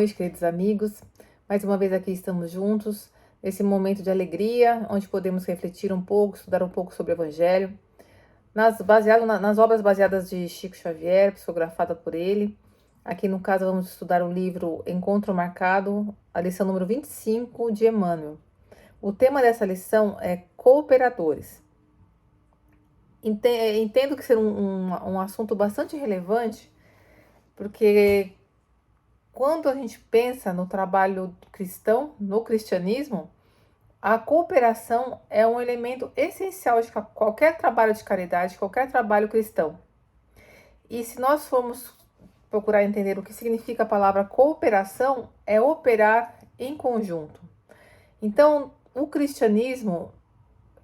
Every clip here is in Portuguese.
noite, queridos amigos. Mais uma vez aqui estamos juntos, nesse momento de alegria, onde podemos refletir um pouco, estudar um pouco sobre o Evangelho, nas obras baseadas de Chico Xavier, psicografada por ele. Aqui no caso vamos estudar o livro Encontro Marcado, a lição número 25 de Emmanuel. O tema dessa lição é cooperadores. Entendo que ser um assunto bastante relevante, porque quando a gente pensa no trabalho cristão, no cristianismo, a cooperação é um elemento essencial de qualquer trabalho de caridade, qualquer trabalho cristão. E se nós formos procurar entender o que significa a palavra cooperação, é operar em conjunto. Então, o cristianismo,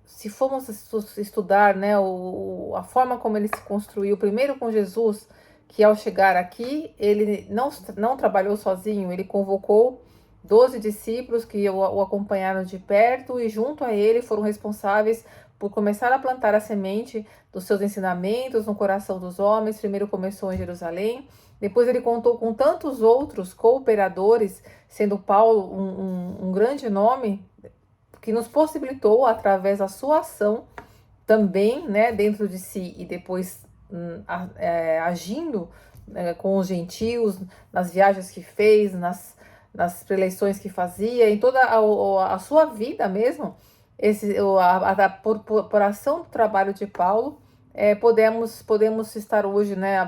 se formos estudar, né, a forma como ele se construiu, primeiro com Jesus, que ao chegar aqui, ele não trabalhou sozinho, ele convocou 12 discípulos que o acompanharam de perto e junto a ele foram responsáveis por começar a plantar a semente dos seus ensinamentos no coração dos homens. Primeiro começou em Jerusalém, depois ele contou com tantos outros cooperadores, sendo Paulo um grande nome, que nos possibilitou, através da sua ação, também, né, dentro de si e depois agindo com os gentios, nas viagens que fez, nas preleições que fazia, em toda a sua vida mesmo, por ação do trabalho de Paulo, podemos estar hoje, né,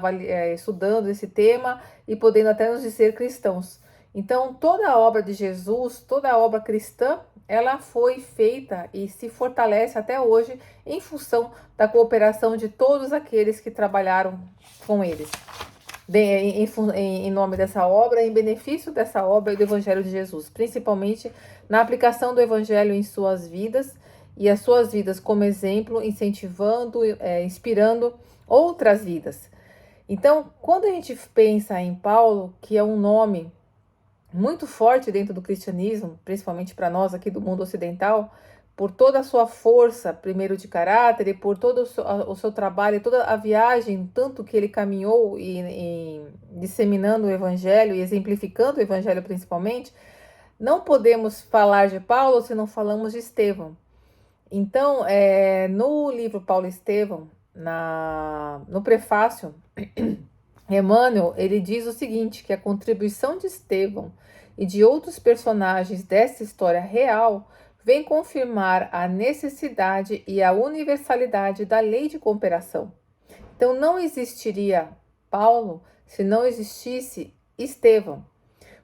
estudando esse tema e podendo até nos dizer cristãos. Então, toda a obra de Jesus, toda a obra cristã, ela foi feita e se fortalece até hoje em função da cooperação de todos aqueles que trabalharam com eles, em nome dessa obra, em benefício dessa obra e do Evangelho de Jesus, principalmente na aplicação do Evangelho em suas vidas e as suas vidas como exemplo, incentivando, inspirando outras vidas. Então, quando a gente pensa em Paulo, que é um nome muito forte dentro do cristianismo, principalmente para nós aqui do mundo ocidental, por toda a sua força, primeiro de caráter, e por todo o seu trabalho, toda a viagem, tanto que ele caminhou disseminando o evangelho e exemplificando o evangelho principalmente, não podemos falar de Paulo se não falamos de Estevão. Então, no livro Paulo e Estevão, no prefácio, Emmanuel, ele diz o seguinte, que a contribuição de Estevão e de outros personagens dessa história real vem confirmar a necessidade e a universalidade da lei de cooperação. Então, não existiria Paulo se não existisse Estevão.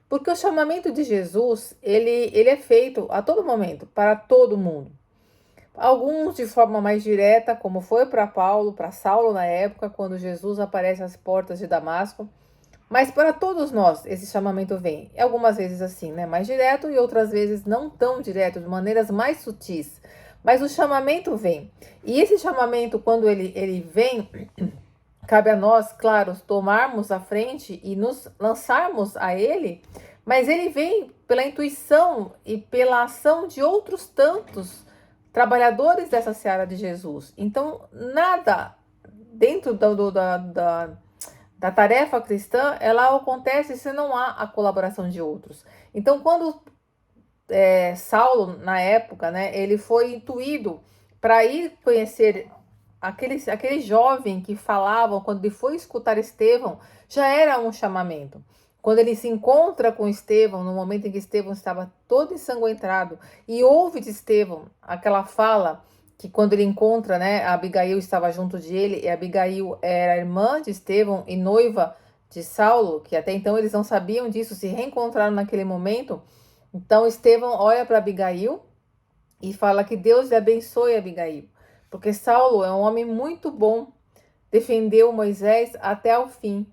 Porque o chamamento de Jesus, ele é feito a todo momento, para todo mundo. Alguns de forma mais direta, como foi para Paulo, para Saulo na época, quando Jesus aparece às portas de Damasco. Mas para todos nós, esse chamamento vem. Algumas vezes assim, né, mais direto, e outras vezes não tão direto, de maneiras mais sutis. Mas o chamamento vem. E esse chamamento, quando ele vem, cabe a nós, claro, tomarmos a frente e nos lançarmos a ele. Mas ele vem pela intuição e pela ação de outros tantos trabalhadores dessa seara de Jesus. Então, nada dentro da tarefa cristã, ela acontece se não há a colaboração de outros. Então, quando Saulo, na época, né, ele foi intuído para ir conhecer aquele jovem que falavam, quando ele foi escutar Estevão, já era um chamamento. Quando ele se encontra com Estevão, no momento em que Estevão estava todo ensanguentado, e ouve de Estevão aquela fala, que quando ele encontra, né, a Abigail estava junto de ele, e a Abigail era irmã de Estevão e noiva de Saulo, que até então eles não sabiam disso, se reencontraram naquele momento. Então Estevão olha para Abigail e fala que Deus lhe abençoe, Abigail, porque Saulo é um homem muito bom, defendeu Moisés até o fim.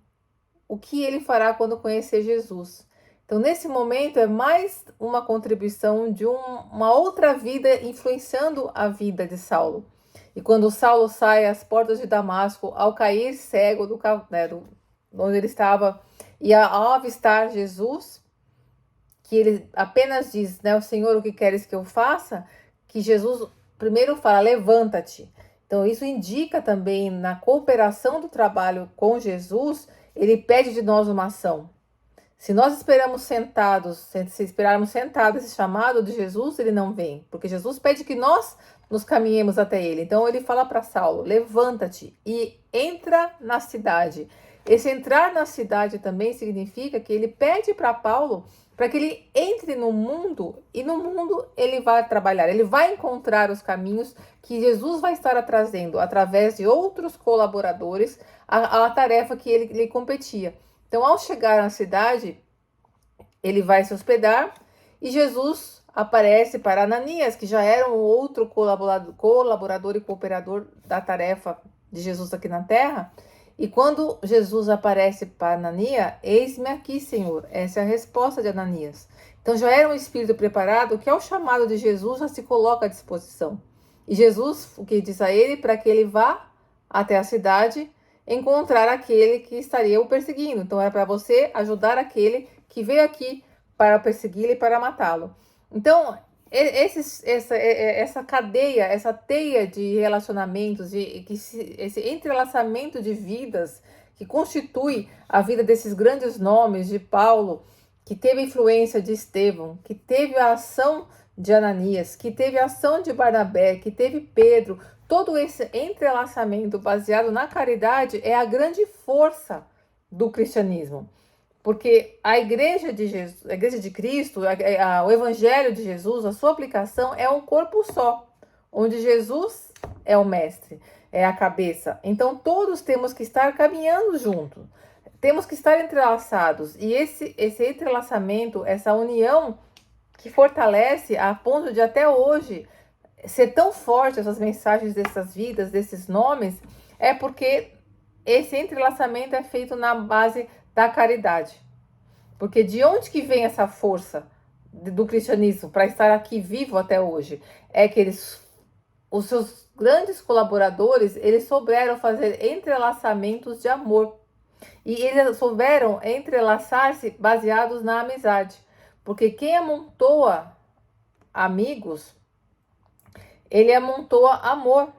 O que ele fará quando conhecer Jesus? Então, nesse momento, é mais uma contribuição de uma outra vida influenciando a vida de Saulo. E quando Saulo sai às portas de Damasco, ao cair cego onde ele estava, e ao avistar Jesus, que ele apenas diz, né, o Senhor, o que queres que eu faça? Que Jesus primeiro fala, levanta-te. Então, isso indica também na cooperação do trabalho com Jesus, ele pede de nós uma ação. Se nós esperamos sentados, se esperarmos sentados esse chamado de Jesus, ele não vem, porque Jesus pede que nós nos caminhemos até ele. Então ele fala para Saulo: levanta-te e entra na cidade. Esse entrar na cidade também significa que ele pede para Paulo para que ele entre no mundo, e no mundo ele vai trabalhar, ele vai encontrar os caminhos que Jesus vai estar trazendo através de outros colaboradores a tarefa que ele lhe competia. Então, ao chegar na cidade, ele vai se hospedar e Jesus aparece para Ananias, que já era um outro colaborador e cooperador da tarefa de Jesus aqui na terra. E quando Jesus aparece para Ananias: eis-me aqui, Senhor. Essa é a resposta de Ananias. Então já era um espírito preparado que, ao chamado de Jesus, já se coloca à disposição. E Jesus, o que diz a ele? Para que ele vá até a cidade encontrar aquele que estaria o perseguindo. Então era para você ajudar aquele que veio aqui para persegui-lo e para matá-lo. Então, essa cadeia, essa teia de relacionamentos, esse entrelaçamento de vidas que constitui a vida desses grandes nomes de Paulo, que teve a influência de Estevão, que teve a ação de Ananias, que teve a ação de Barnabé, que teve Pedro, todo esse entrelaçamento baseado na caridade é a grande força do cristianismo. Porque a igreja de Jesus, a igreja de Cristo, o evangelho de Jesus, a sua aplicação é um corpo só, onde Jesus é o mestre, é a cabeça. Então todos temos que estar caminhando juntos, temos que estar entrelaçados. E esse entrelaçamento, essa união que fortalece a ponto de até hoje ser tão forte essas mensagens dessas vidas, desses nomes, é porque esse entrelaçamento é feito na base da caridade. Porque de onde que vem essa força do cristianismo para estar aqui vivo até hoje? É que os seus grandes colaboradores, eles souberam fazer entrelaçamentos de amor. E eles souberam entrelaçar-se baseados na amizade. Porque quem amontoa amigos, ele amontoa amor.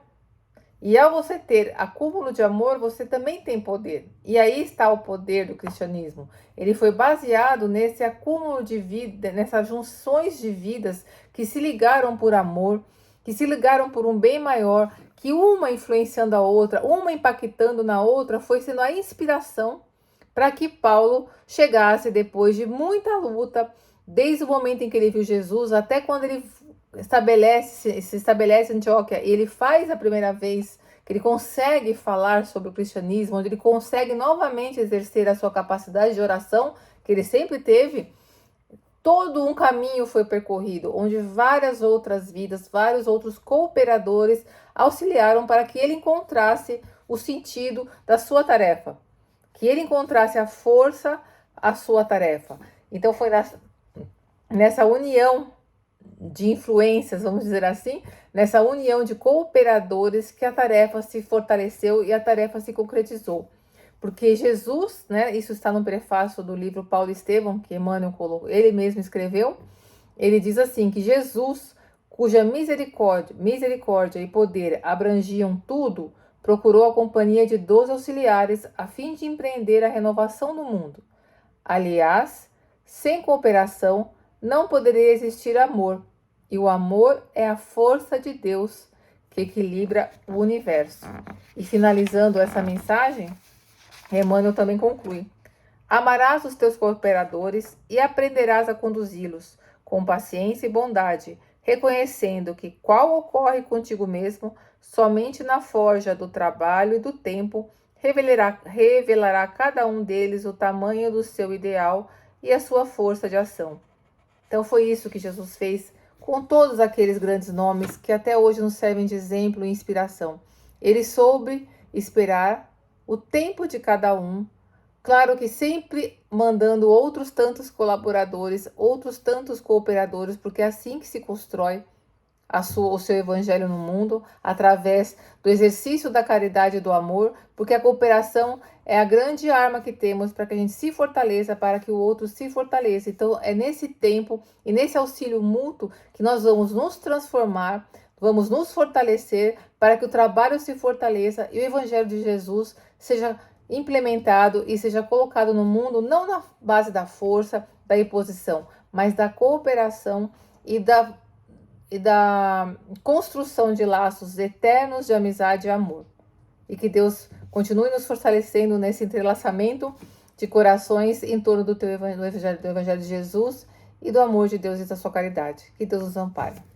E ao você ter acúmulo de amor, você também tem poder. E aí está o poder do cristianismo. Ele foi baseado nesse acúmulo de vida, nessas junções de vidas que se ligaram por amor, que se ligaram por um bem maior, que uma influenciando a outra, uma impactando na outra, foi sendo a inspiração para que Paulo chegasse, depois de muita luta, desde o momento em que ele viu Jesus, até quando ele se estabelece em Antioquia, e ele faz a primeira vez que ele consegue falar sobre o cristianismo, onde ele consegue novamente exercer a sua capacidade de oração, que ele sempre teve. Todo um caminho foi percorrido, onde várias outras vidas, vários outros cooperadores auxiliaram para que ele encontrasse o sentido da sua tarefa, que ele encontrasse a força à sua tarefa. Então foi nessa união de influências, vamos dizer assim, nessa união de cooperadores que a tarefa se fortaleceu e a tarefa se concretizou. Porque Jesus, né, isso está no prefácio do livro Paulo e Estevão, que Emmanuel colocou, ele mesmo escreveu, ele diz assim, que Jesus, cuja misericórdia e poder abrangiam tudo, procurou a companhia de 12 auxiliares a fim de empreender a renovação do mundo. Aliás, sem cooperação, não poderia existir amor, e o amor é a força de Deus que equilibra o universo. E finalizando essa mensagem, Emmanuel também conclui: amarás os teus cooperadores e aprenderás a conduzi-los com paciência e bondade, reconhecendo que qual ocorre contigo mesmo, somente na forja do trabalho e do tempo revelará a cada um deles o tamanho do seu ideal e a sua força de ação. Então foi isso que Jesus fez com todos aqueles grandes nomes que até hoje nos servem de exemplo e inspiração. Ele soube esperar o tempo de cada um, claro que sempre mandando outros tantos colaboradores, outros tantos cooperadores, porque é assim que se constrói o seu evangelho no mundo, através do exercício da caridade e do amor, porque a cooperação é a grande arma que temos para que a gente se fortaleça, para que o outro se fortaleça. Então é nesse tempo e nesse auxílio mútuo que nós vamos nos transformar, vamos nos fortalecer para que o trabalho se fortaleça e o evangelho de Jesus seja implementado e seja colocado no mundo não na base da força, da imposição, mas da cooperação e da construção de laços eternos de amizade e amor. E que Deus continue nos fortalecendo nesse entrelaçamento de corações em torno do Evangelho de Jesus e do amor de Deus e da sua caridade. Que Deus nos ampare.